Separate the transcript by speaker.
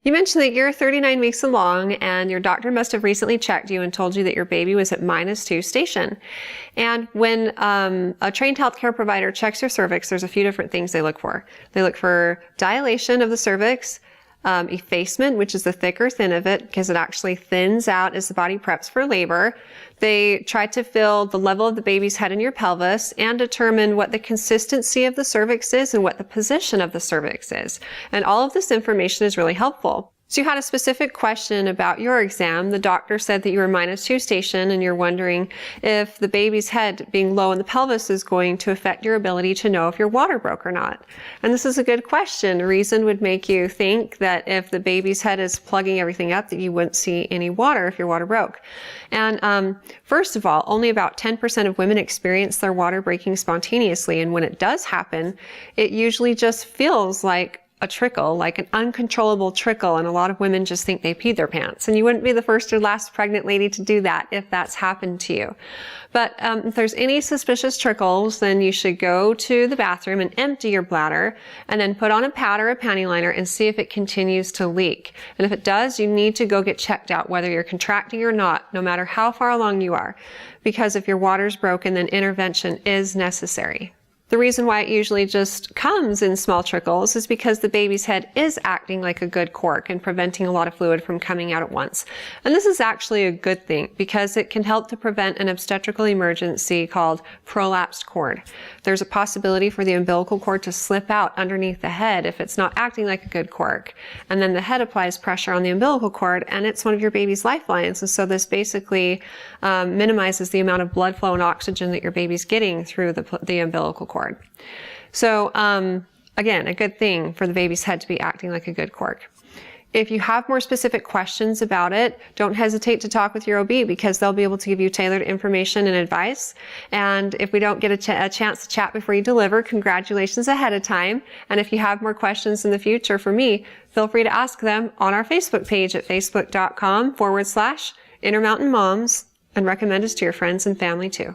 Speaker 1: You mentioned that you're 39 weeks along and your doctor must have recently checked you and told you that your baby was at -2 station. And when a trained healthcare provider checks your cervix, there's a few different things they look for. They look for dilation of the cervix, effacement, which is the thick or thin of it, because it actually thins out as the body preps for labor. They try to feel the level of the baby's head in your pelvis and determine what the consistency of the cervix is and what the position of the cervix is. And all of this information is really helpful. So you had a specific question about your exam. The doctor said that you were -2 station and you're wondering if the baby's head being low in the pelvis is going to affect your ability to know if your water broke or not. And this is a good question. Reason would make you think that if the baby's head is plugging everything up that you wouldn't see any water if your water broke. And first of all, only about 10% of women experience their water breaking spontaneously. And when it does happen, it usually just feels like a trickle, like an uncontrollable trickle, and a lot of women just think they peed their pants. And you wouldn't be the first or last pregnant lady to do that if that's happened to you. But if there's any suspicious trickles, then you should go to the bathroom and empty your bladder, and then put on a pad or a pantyliner and see if it continues to leak. And if it does, you need to go get checked out, whether you're contracting or not, no matter how far along you are. Because if your water's broken, then intervention is necessary. The reason why it usually just comes in small trickles is because the baby's head is acting like a good cork and preventing a lot of fluid from coming out at once. And this is actually a good thing because it can help to prevent an obstetrical emergency called prolapsed cord. There's a possibility for the umbilical cord to slip out underneath the head if it's not acting like a good cork. And then the head applies pressure on the umbilical cord and it's one of your baby's lifelines. And so this basically minimizes the amount of blood flow and oxygen that your baby's getting through the umbilical cord. So again, a good thing for the baby's head to be acting like a good cork. If you have more specific questions about it, don't hesitate to talk with your OB because they'll be able to give you tailored information and advice. And if we don't get a chance to chat before you deliver, congratulations ahead of time. And if you have more questions in the future for me, feel free to ask them on our Facebook page at facebook.com/Intermountain Moms and recommend us to your friends and family too.